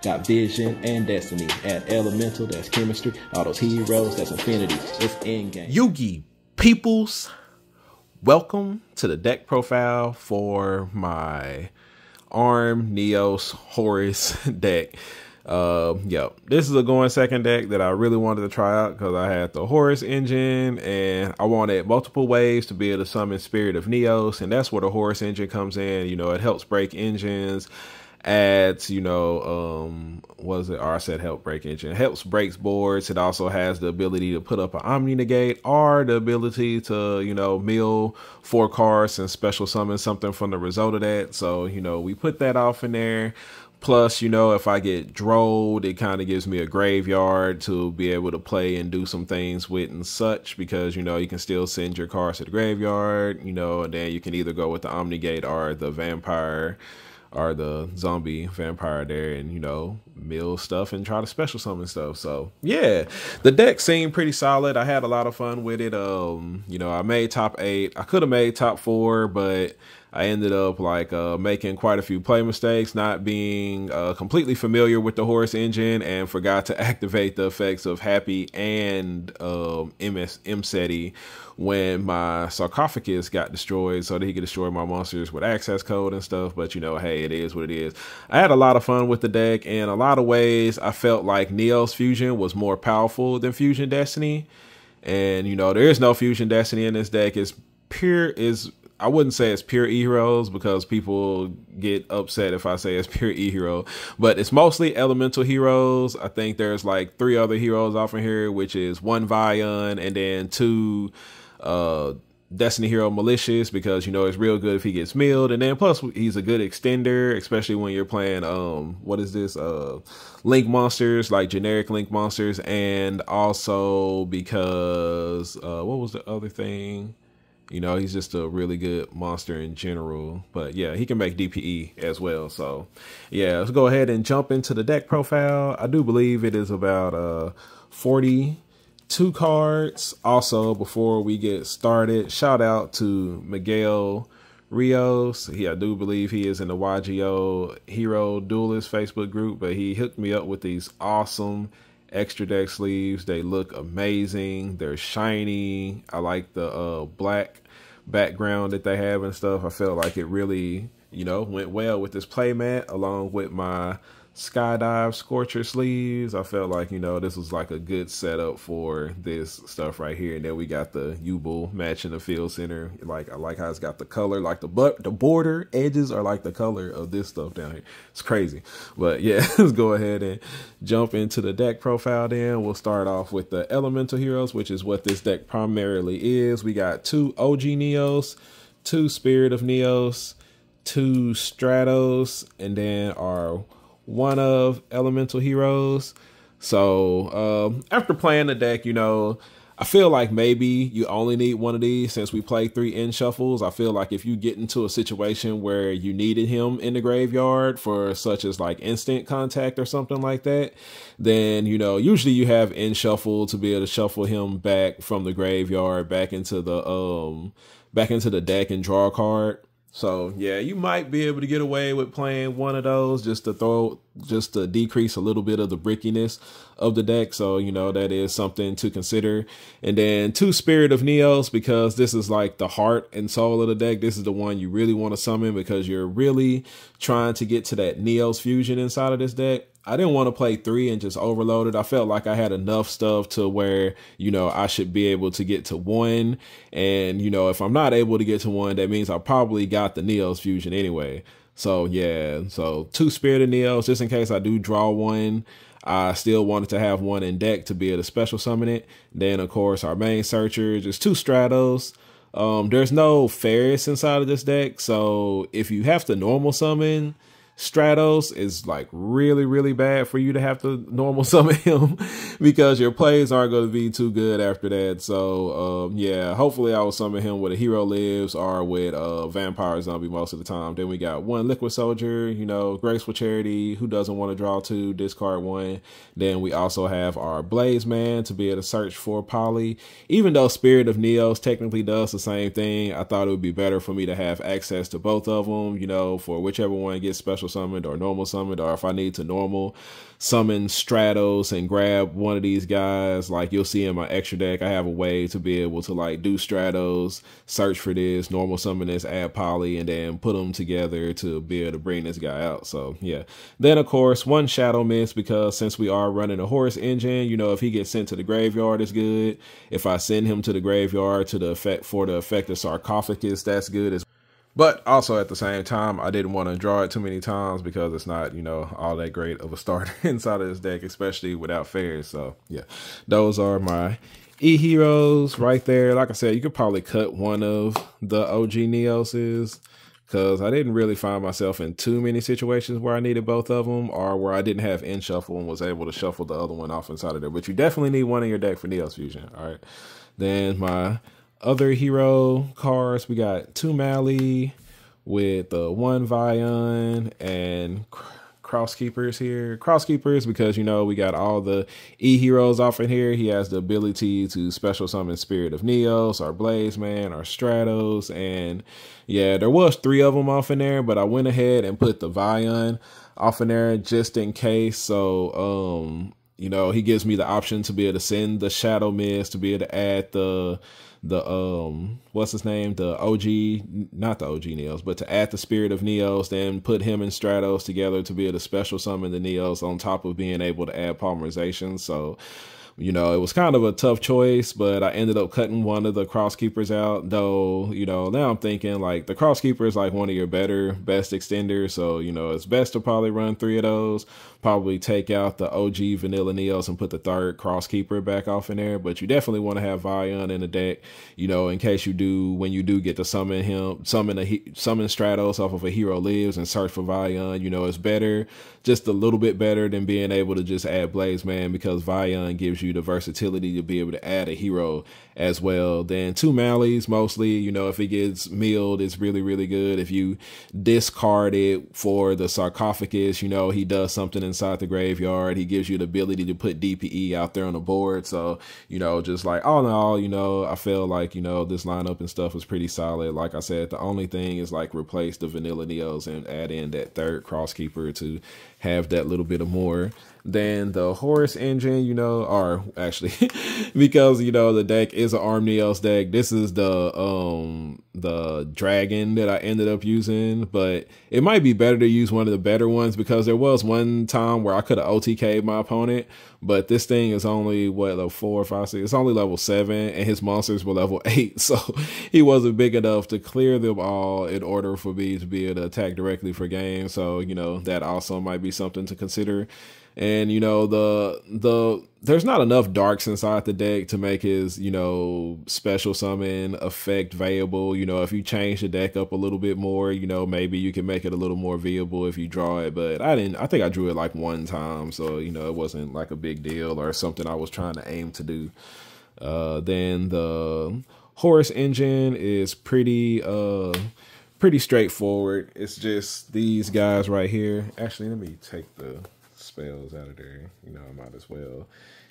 Got vision and destiny. Add elemental, that's chemistry. All those heroes, that's infinity. It's endgame. Yugi peoples, welcome to the deck profile for my ARM Neos Horus deck. This is a going second deck that I really wanted to try out because I had the Horus engine and I wanted multiple ways to be able to summon Spirit of Neos, and that's where the Horus engine comes in. You know, it helps break engines, adds, you know, I said help break engine. It helps breaks boards. It also has the ability to put up an Omni Negate or the ability to, you know, mill 4 cards and special summon something from the result of that. So, you know, we put that off in there. Plus, you know, if I get drolled, it kind of gives me a graveyard to be able to play and do some things with and such, because, you know, you can still send your cards to the graveyard, you know, and then you can either go with the Omni Gate or the vampire or the zombie vampire there and, you know, mill stuff and try to special summon stuff. So yeah, the deck seemed pretty solid. I had a lot of fun with it. You know, I made top 8. I could have made top 4, but I ended up like making quite a few play mistakes, not being completely familiar with the Horus engine, and forgot to activate the effects of Happy and MSETI when my sarcophagus got destroyed so that he could destroy my monsters with access code and stuff. But, you know, hey, it is what it is. I had a lot of fun with the deck. In a lot of ways, I felt like Neos Fusion was more powerful than Fusion Destiny. And, you know, there is no Fusion Destiny in this deck. I wouldn't say it's pure E-Heroes because people get upset if I say it's pure E-Hero, but it's mostly elemental heroes. I think there's like 3 other heroes off in here, which is 1 Vion and then 2 Destiny Hero Malicious, because, you know, it's real good if he gets milled. And then plus he's a good extender, especially when you're playing, Link monsters, like generic Link monsters. And also because, what was the other thing? You know, he's just a really good monster in general. But yeah, he can make DPE as well. So yeah, let's go ahead and jump into the deck profile. I do believe it is about 42 cards. Also, before we get started, shout out to Miguel Rios. I do believe he is in the YUGIOH Hero Duelist Facebook group, but he hooked me up with these awesome extra deck sleeves. They look amazing. They're shiny. I like the black background that they have and stuff. I felt like it really, you know, went well with this playmat along with my Skydive Scorcher sleeves. I felt like, you know, this was like a good setup for this stuff right here. And then we got the U-Bull matching the field center. Like, I like how it's got the color, like the border edges are like the color of this stuff down here. It's crazy. But yeah, let's go ahead and jump into the deck profile then. We'll start off with the elemental heroes, which is what this deck primarily is. We got 2 OG Neos, 2 Spirit of Neos, 2 Stratos, and then our 1 of elemental heroes. So after playing the deck, you know, I feel like maybe you only need 1 of these since we played 3 end shuffles. I feel like if you get into a situation where you needed him in the graveyard for such as like instant contact or something like that, then, you know, usually you have end shuffle to be able to shuffle him back from the graveyard back into the deck and draw a card. So yeah, you might be able to get away with playing 1 of those just to decrease a little bit of the brickiness of the deck. So, you know, that is something to consider. And then 2 Spirit of Neos, because this is like the heart and soul of the deck. This is the one you really want to summon because you're really trying to get to that Neos fusion inside of this deck. I didn't want to play 3 and just overload it. I felt like I had enough stuff to where, you know, I should be able to get to 1. And, you know, if I'm not able to get to 1, that means I probably got the Neos fusion anyway. So yeah, so 2 Spirit of Neos, just in case I do draw 1. I still wanted to have 1 in deck to be able to special summon it. Then, of course, our main searcher, just 2 Stratos. There's no Ferris inside of this deck. So if you have to normal summon Stratos, is like really, really bad for you to have to normal summon him because your plays aren't going to be too good after that. So yeah, hopefully I will summon him with a Hero Lives or with Vampire Zombie most of the time. Then we got 1 Liquid Soldier, you know, Graceful Charity, who doesn't want to draw 2, discard 1. Then we also have our Blaze Man to be able to search for Poly. Even though Spirit of Neos technically does the same thing, I thought it would be better for me to have access to both of them, you know, for whichever one gets special special summoned or normal summoned, or if I need to normal summon Stratos and grab one of these guys, like you'll see in my extra deck, I have a way to be able to like do Stratos, search for this, normal summon this, add poly, and then put them together to be able to bring this guy out. So yeah. Then of course, one Shadow Mist, because since we are running a Horus engine, you know, if he gets sent to the graveyard, it's good. If I send him to the graveyard to the effect for the effect of Sarcophagus, that's good as well. But also at the same time, I didn't want to draw it too many times because it's not, you know, all that great of a starter inside of this deck, especially without fairs. So yeah, those are my E-Heroes right there. Like I said, you could probably cut one of the OG Neoses because I didn't really find myself in too many situations where I needed both of them or where I didn't have in shuffle and was able to shuffle the other one off inside of there. But you definitely need one in your deck for Neos Fusion. All right. Then my other hero cards, we got 2 Mali with 1 Vion and Cross Keepers here. Cross Keepers because, you know, we got all the E-Heroes off in here. He has the ability to special summon Spirit of Neos, our Blaze Man, our Stratos, and yeah, there was 3 of them off in there, but I went ahead and put the Vion off in there just in case. So, you know, he gives me the option to be able to send the Shadow Mist, to be able to add the what's his name, the OG, not the OG Neos, but to add the Spirit of Neos, then put him and Stratos together to be able to special summon the Neos on top of being able to add polymerization. So, you know, it was kind of a tough choice, but I ended up cutting one of the Cross Keepers out, though, you know, now I'm thinking like the Cross Keeper is like one of your best extenders. So, you know, it's best to probably run 3 of those, probably take out the OG Vanilla Neos and put the 3rd Cross Keeper back off in there. But you definitely want to have Vion in the deck, you know, in case you do, when you do get to summon him, summon Stratos off of a Hero Lives and search for Vion, you know, it's better, just a little bit better than being able to just add Blaze Man, because Vion gives you the versatility to be able to add a hero as well. Then 2 Malis mostly, you know, if it gets milled, it's really, really good. If you discard it for the Sarcophagus, you know, he does something inside the graveyard. He gives you the ability to put DPE out there on the board. So, you know, just like all in all, you know, I feel like, you know, this lineup and stuff was pretty solid. Like I said, the only thing is like replace the Vanilla Neos and add in that 3rd Cross Keeper to have that little bit of more. Then the Horus engine, you know, or actually because, you know, the deck is an Arm Neos deck, this is the dragon that I ended up using, but it might be better to use one of the better ones because there was one time where I could have OTK'd my opponent, but this thing is only what, level 4, 5, 6, it's only level 7 and his monsters were level 8, so he wasn't big enough to clear them all in order for me to be able to attack directly for game. So, you know, that also might be something to consider. And, you know, there's not enough darks inside the deck to make his, you know, special summon effect viable. You know, if you change the deck up a little bit more, you know, maybe you can make it a little more viable if you draw it. But I think I drew it like 1 time. So, you know, it wasn't like a big deal or something I was trying to aim to do. Then the Horus engine is pretty straightforward. It's just these guys right here. Actually, let me take the spells out of there. You know, I might as well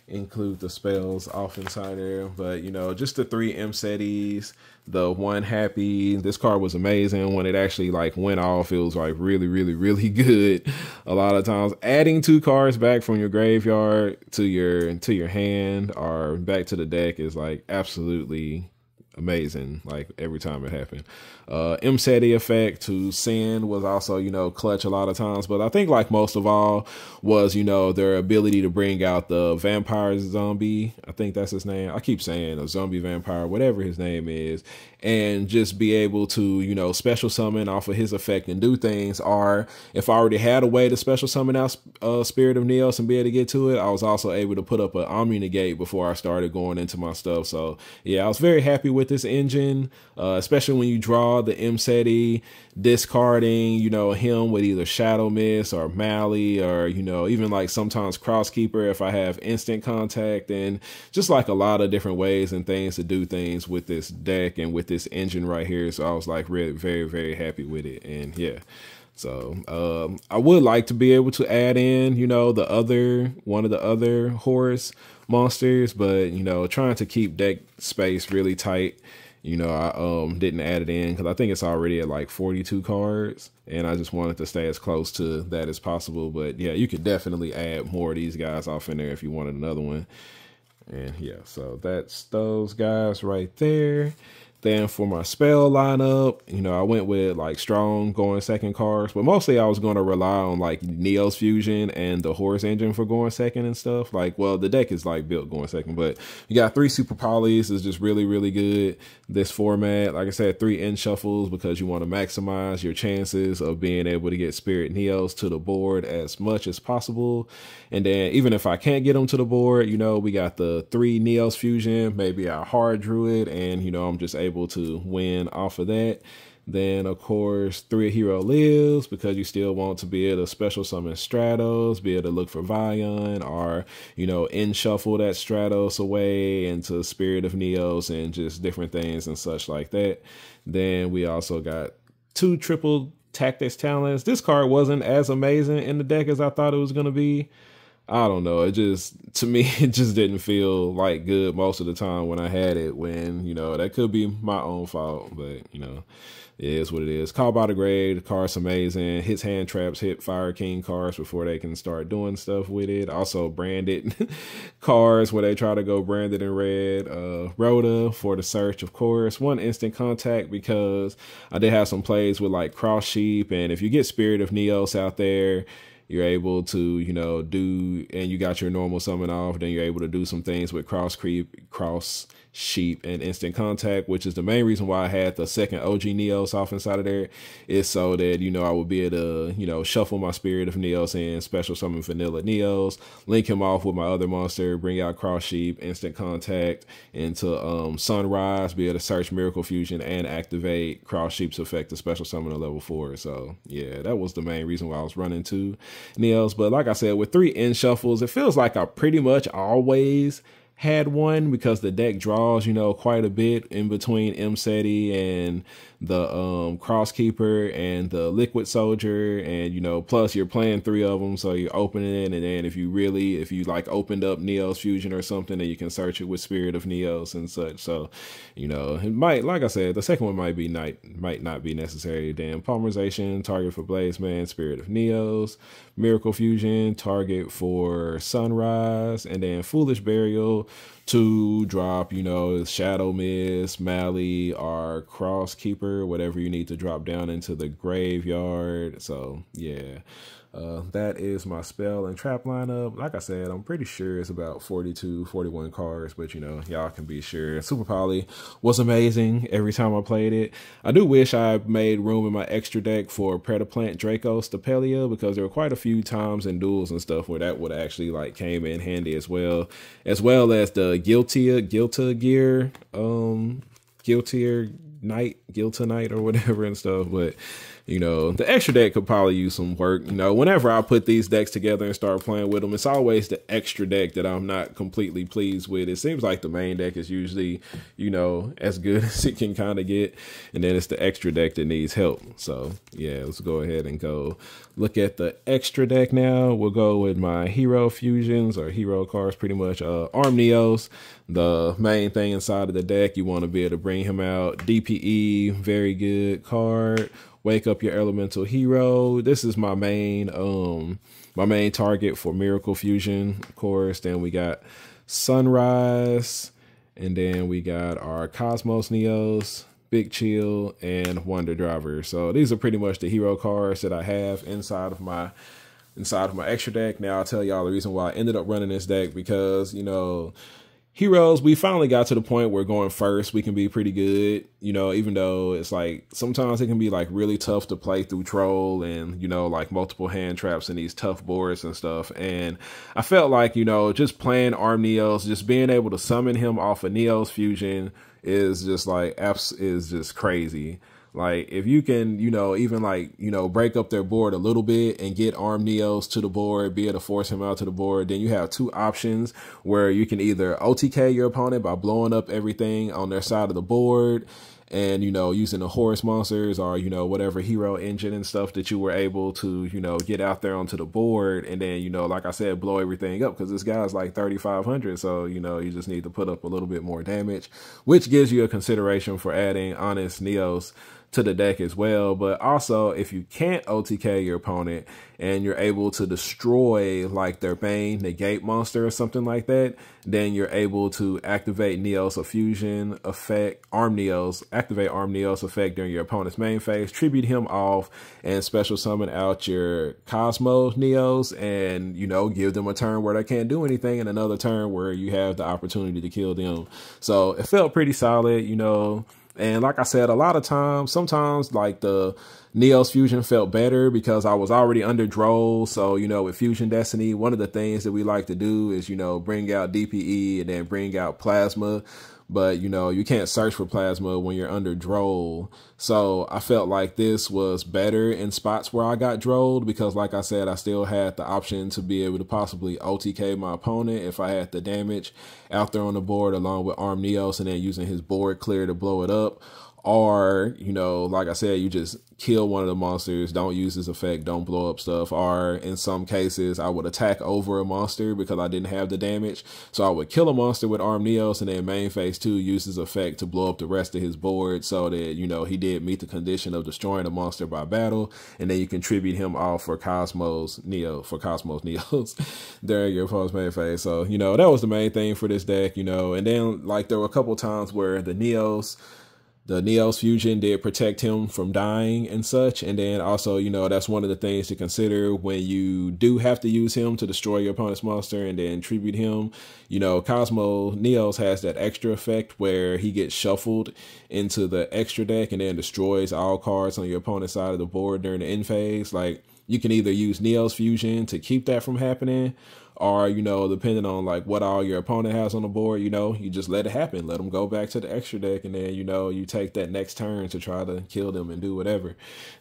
include the spells off inside there. But, you know, just the 3 Mcetis, the 1 Happy. This card was amazing when it actually like went off. It was like really, really, really good. A lot of times adding 2 cards back from your graveyard to your hand or back to the deck is like absolutely amazing, like every time it happened. Mceti effect to send was also, you know, clutch a lot of times, but I think like most of all was, you know, their ability to bring out the vampire zombie. I think that's his name. I keep saying a zombie vampire, whatever his name is, and just be able to, you know, special summon off of his effect and do things. Or if I already had a way to special summon out Spirit of Neos and be able to get to it, I was also able to put up an Omni Negate before I started going into my stuff. So yeah, I was very happy with this engine, especially when you draw the Mceti, discarding, you know, him with either Shadow Mist or Mali, or, you know, even like sometimes Cross Keeper if I have instant contact, and just like a lot of different ways and things to do things with this deck and with this engine right here. So I was like really very, very happy with it. And yeah, so I would like to be able to add in, you know, one of the other Horus monsters, but, you know, trying to keep deck space really tight you know, I didn't add it in because I think it's already at like 42 cards, and I just wanted to stay as close to that as possible. But yeah, you could definitely add more of these guys off in there if you wanted another one. And yeah, so that's those guys right there. Then for my spell lineup, you know, I went with like strong going second cards, but mostly I was going to rely on like Neo's Fusion and the Horus engine for going second and stuff. Like, well, the deck is like built going second, but you got 3 super polys is just really, really good. This format, like I said, 3 end shuffles because you want to maximize your chances of being able to get Spirit Neos to the board as much as possible. And then even if I can't get them to the board, you know, we got the 3 Neos Fusion, maybe a hard druid, and you know, I'm just able to win off of that. Then of course 3 Hero Lives, because you still want to be able to special summon Stratos, be able to look for Vion, or you know, in shuffle that Stratos away into Spirit of Neos and just different things and such like that. Then we also got 2 triple Tactics Talents. This card wasn't as amazing in the deck as I thought it was going to be. I don't know. It just, to me, it just didn't feel like good most of the time when I had it, when, you know, that could be my own fault, but, you know, it is what it is. Call by the Grave, the card's amazing. Hits hand traps, hit Fire King cards before they can start doing stuff with it. Also branded cards where they try to go branded in red. Rhoda for the search, of course. 1 instant contact because I did have some plays with like Cross Sheep, and if you get Spirit of Neos out there, you're able to, you know, do, and you got your normal summon off, then you're able to do some things with Cross Sheep and instant contact, which is the main reason why I had the second OG Neos off inside of there, is so that, you know, I would be able to, you know, shuffle my Spirit of Neos in, special summon vanilla Neos, link him off with my other monster, bring out Cross Sheep, instant contact into Sunrise, be able to search Miracle Fusion and activate Cross Sheep's effect to special summon a level 4. So yeah, that was the main reason why I was running 2 Neos. But like I said, with 3 end shuffles, it feels like I pretty much always had one, because the deck draws, you know, quite a bit in between M-Seti and the Crosskeeper and the Liquid Soldier, and you know, plus you're playing 3 of them, so you're opening it, and then if you like opened up Neos Fusion or something, then you can search it with Spirit of Neos and such. So, you know, it might, like I said, the second one might not be necessary. Then Polymerization, target for Blazeman, Spirit of Neos, Miracle Fusion, target for Sunrise, and then Foolish Burial to drop, you know, Shadow Mist, Mally, or Crosskeeper, whatever you need to drop down into the graveyard. So yeah, that is my spell and trap lineup. Like I said, I'm pretty sure it's about 42, 41 cards, but you know, y'all can be sure. Super Poly was amazing every time I played it. I do wish I made room in my extra deck for Predaplant Draco Stapelia, because there were quite a few times in duels and stuff where that would actually like came in handy as well as the Guilta Gear, Guilta Knight or whatever and stuff. But you know, the extra deck could probably use some work. You know, whenever I put these decks together and start playing with them, it's always the extra deck that I'm not completely pleased with. It seems like the main deck is usually, you know, as good as it can kind of get, and then it's the extra deck that needs help. So yeah, let's go ahead and go look at the extra deck now. We'll go with my Hero Fusions, or Hero cards, pretty much. Arm Neos, the main thing inside of the deck. You want to be able to bring him out. DPE, very good card. Wake Up Your Elemental Hero. This is my main target for Miracle Fusion, of course. Then we got Sunrise, and then we got our Cosmos Neos, Big Chill, and Wonder Driver. So these are pretty much the hero cards that I have inside of my extra deck. Now I'll tell y'all the reason why I ended up running this deck, because, you know, Heroes, we finally got to the point where going first, we can be pretty good, you know, even though it's like, sometimes it can be like really tough to play through Troll and, you know, like multiple hand traps and these tough boards and stuff. And I felt like, you know, just playing Arm Neos, just being able to summon him off of Neos Fusion is just like, is just crazy. Like, if you can, you know, even like, you know, break up their board a little bit and get Arm Neos to the board, be able to force him out to the board, then you have 2 options where you can either OTK your opponent by blowing up everything on their side of the board, and, you know, using the Horus monsters or, you know, whatever hero engine and stuff that you were able to, you know, get out there onto the board. And then, you know, like I said, blow everything up, because this guy's like 3,500. So, you know, you just need to put up a little bit more damage, which gives you a consideration for adding honest Neos to the deck as well. But also, if you can't OTK your opponent and you're able to destroy like their main negate monster or something like that, then you're able to activate Neos or fusion effect, activate Arm Neos effect during your opponent's main phase, tribute him off, and special summon out your Cosmo Neos, and, you know, give them a turn where they can't do anything and another turn where you have the opportunity to kill them. So it felt pretty solid, you know. And like I said, a lot of times, sometimes like the Neos Fusion felt better because I was already under Droll. So, you know, with Fusion Destiny, one of the things that we like to do is, you know, bring out DPE and then bring out Plasma. But, you know, you can't search for Plasma when you're under Droll. So I felt like this was better in spots where I got Drolled because, like I said, I still had the option to be able to possibly OTK my opponent if I had the damage out there on the board along with Arm Neos and then using his board clear to blow it up. Or, you know, like I said, you just kill one of the monsters, don't use this effect, don't blow up stuff. Or in some cases, I would attack over a monster because I didn't have the damage. So I would kill a monster with Arm Neos and then main phase 2 use his effect to blow up the rest of his board so that, you know, he did meet the condition of destroying a monster by battle. And then you contribute him off for Cosmos Neos during your opponent's main phase. So, you know, that was the main thing for this deck, you know. And then like there were a couple times where the Neos Fusion did protect him from dying and such. And then also, you know, that's one of the things to consider when you do have to use him to destroy your opponent's monster and then tribute him. You know, Cosmo Neos has that extra effect where he gets shuffled into the extra deck and then destroys all cards on your opponent's side of the board during the end phase. Like, you can either use Neos Fusion to keep that from happening, or, you know, depending on like what all your opponent has on the board, you know, you just let it happen. Let them go back to the extra deck. And then, you know, you take that next turn to try to kill them and do whatever.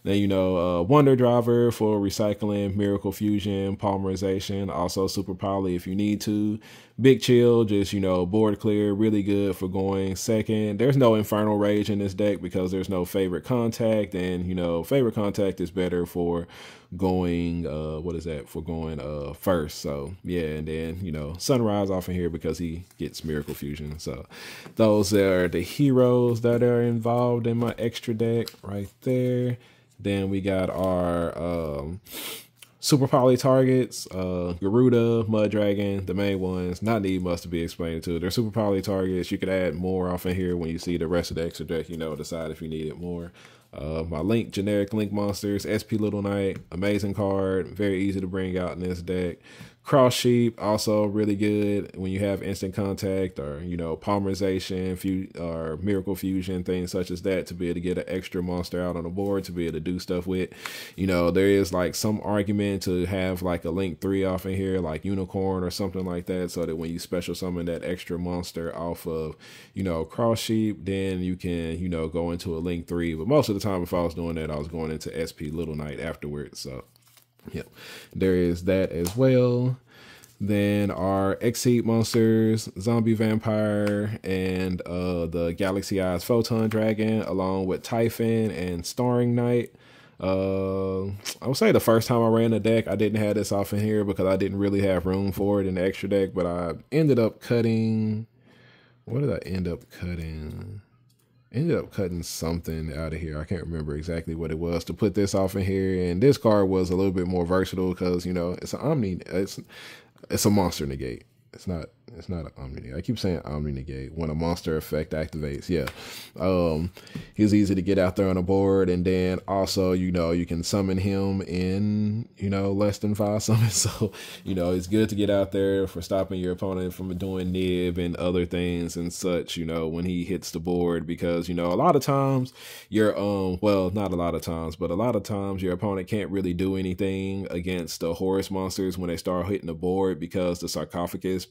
Then, you know, Wonder Driver for recycling, Miracle Fusion, Polymerization, also Super Poly if you need to. Big Chill, just, you know, board clear, really good for going second. There's no Infernal Rage in this deck because there's no Favorite Contact. And, you know, Favorite Contact is better for going, first. So, yeah, and then, you know, Sunrise off in here because he gets Miracle Fusion. So those are the heroes that are involved in my extra deck right there. Then we got our Super Poly targets, Garuda, Mud Dragon, the main ones, not need much to be explained to. They're Super Poly targets. You could add more off in here when you see the rest of the extra deck, you know, decide if you need it more. My generic Link monsters, SP Little Knight, amazing card, very easy to bring out in this deck. Cross Sheep, also really good when you have instant contact or, you know, polymerization, or miracle fusion, things such as that, to be able to get an extra monster out on the board to be able to do stuff with. You know, there is like some argument to have like a Link 3 off in here, like Unicorn or something like that, so that when you special summon that extra monster off of, you know, Cross Sheep, then you can, you know, go into a Link 3. But most of the time, if I was doing that, I was going into SP Little Knight afterwards. So, yep, there is that as well. Then our Exceed monsters, Zombie Vampire, and the Galaxy Eyes Photon Dragon, along with Typhon and Starring Knight. I would say the first time I ran the deck, I didn't have this off in here because I didn't really have room for it in the extra deck, but I ended up cutting, what did I end up cutting? Ended up cutting something out of here. I can't remember exactly what it was to put this off in here. And this card was a little bit more versatile because, you know, it's an it's a monster negate. It's not an Omni negate. I keep saying Omni negate when a monster effect activates. Yeah. He's easy to get out there on the board. And then also, you know, you can summon him in, you know, less than 5 summons. So, you know, it's good to get out there for stopping your opponent from doing nib and other things and such, you know, when he hits the board, because, you know, a lot of times well, not a lot of times, but a lot of times your opponent can't really do anything against the Horus monsters when they start hitting the board because the sarcophagus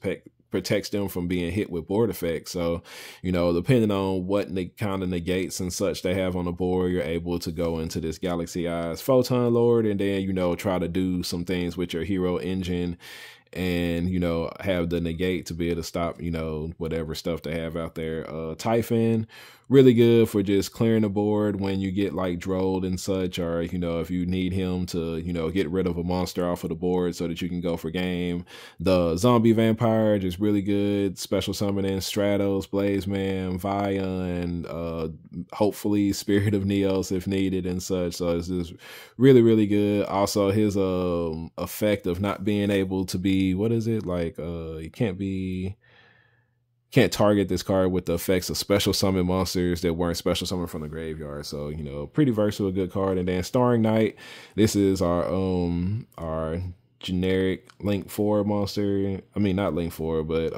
protects them from being hit with board effects. So, you know, depending on what kind of negates and such they have on the board, you're able to go into this Galaxy Eyes Photon Lord and then, you know, try to do some things with your hero engine and, you know, have the negate to be able to stop, you know, whatever stuff they have out there. Typhon, really good for just clearing the board when you get like drolled and such, or, you know, if you need him to, you know, get rid of a monster off of the board so that you can go for game. The zombie vampire, just really good. Special summoning Stratos, Blazeman, Vion, hopefully Spirit of Neos if needed and such. So it's just really, really good. Also his effect of not being able to be, what is it? Like you can't target this card with the effects of special summon monsters that weren't special summoned from the graveyard. So, you know, pretty versatile, good card. And then Starring Knight, this is our generic Link 4 monster. I mean, not Link 4, but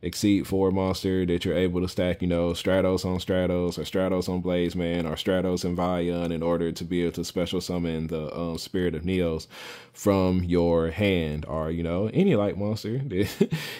Exceed 4 monster that you're able to stack, you know, Stratos on Stratos, or Stratos on Blazeman, or Stratos and Vion in order to be able to special summon the Spirit of Neos from your hand, or, you know, any light monster that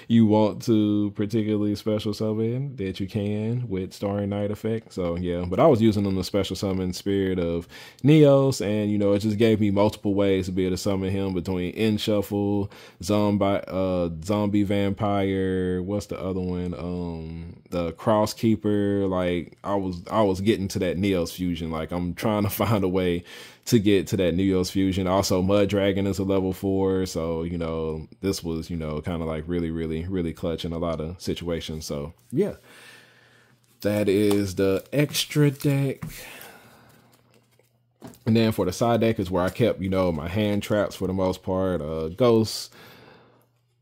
you want to particularly special summon that you can with Starring Knight effect. So yeah, but I was using them to special summon Spirit of Neos, and, you know, it just gave me multiple ways to be able to summon him between In Shuffle, Zombie Vampire, what's the other one, the Cross Keeper. Like I was getting to that Neos fusion. Like I'm trying to find a way to get to that Neos fusion. Also Mud Dragon is a level 4, so, you know, this was, you know, kind of like really, really, really clutch in a lot of situations. So yeah, that is the extra deck. And then for the side deck is where I kept, you know, my hand traps for the most part. Ghost,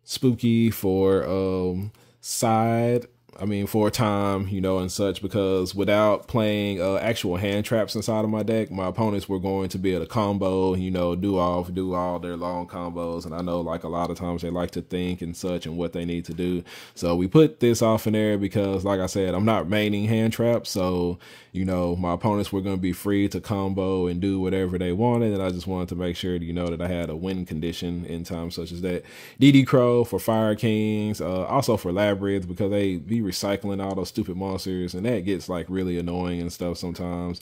Spooky for side, I mean, for a time, you know, and such, because without playing actual hand traps inside of my deck, my opponents were going to be able to combo, you know, do all their long combos. And I know, like, a lot of times they like to think and such and what they need to do. So we put this off in there because, like I said, I'm not maining hand traps. So, you know, my opponents were going to be free to combo and do whatever they wanted. And I just wanted to make sure, you know, that I had a win condition in times such as that. DD Crow for Fire Kings, also for Labyrinth, because they be recycling all those stupid monsters, and that gets like really annoying and stuff sometimes.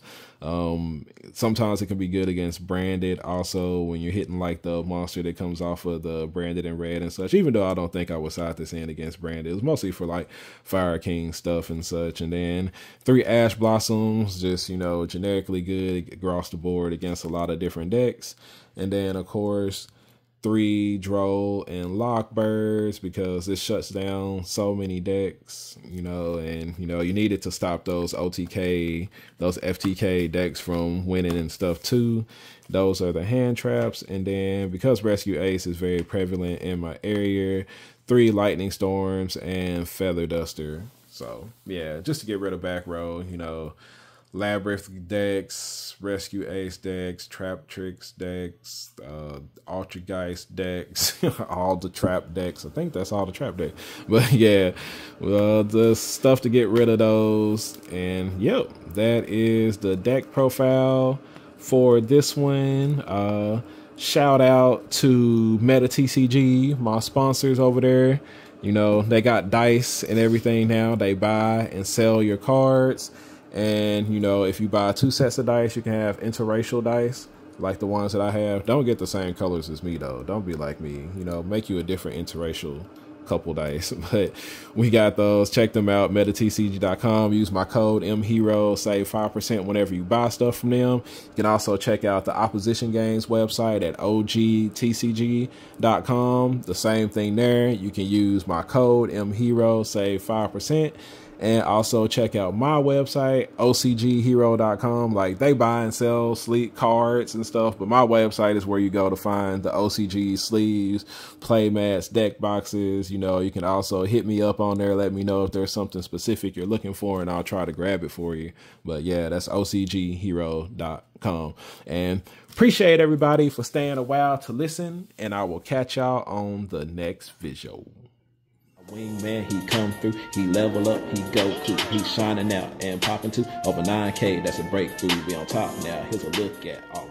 Sometimes it can be good against Branded also, when you're hitting like the monster that comes off of the Branded and Red and such, even though I don't think I would side this in against Branded. It was mostly for like Fire King stuff and such. And then 3 Ash Blossoms, just, you know, generically good across the board against a lot of different decks. And then of course 3 Droll and Lockbirds, because this shuts down so many decks, you know, and, you know, you needed to stop those OTK, those FTK decks from winning and stuff too. Those are the hand traps. And then because Rescue Ace is very prevalent in my area, 3 Lightning Storms and Feather Duster. So yeah, just to get rid of back row, you know, Labyrinth decks, Rescue Ace decks, Trap Tricks decks, Ultrageist decks, all the trap decks. I think that's all the trap decks. But yeah, well, the stuff to get rid of those. And yep, that is the deck profile for this one. Shout out to Meta TCG, my sponsors over there. You know, they got dice and everything now. They buy and sell your cards. And, you know, if you buy 2 sets of dice, you can have interracial dice like the ones that I have. Don't get the same colors as me, though. Don't be like me. You know, make you a different interracial couple dice. But we got those. Check them out. metatcg.com. Use my code Mhero. Save 5% whenever you buy stuff from them. You can also check out the Opposition Games website at ogtcg.com. The same thing there. You can use my code Mhero. Save 5%. And also check out my website, OCGHero.com. Like, they buy and sell sleek cards and stuff, but my website is where you go to find the OCG sleeves, play mats, deck boxes. You know, you can also hit me up on there. Let me know if there's something specific you're looking for, and I'll try to grab it for you. But yeah, that's OCGHero.com. And appreciate everybody for staying a while to listen, and I will catch y'all on the next video. Wingman, he come through, he level up, he go cool, he shining out and popping too over 9K. That's a breakthrough. We on top now. Here's a look at all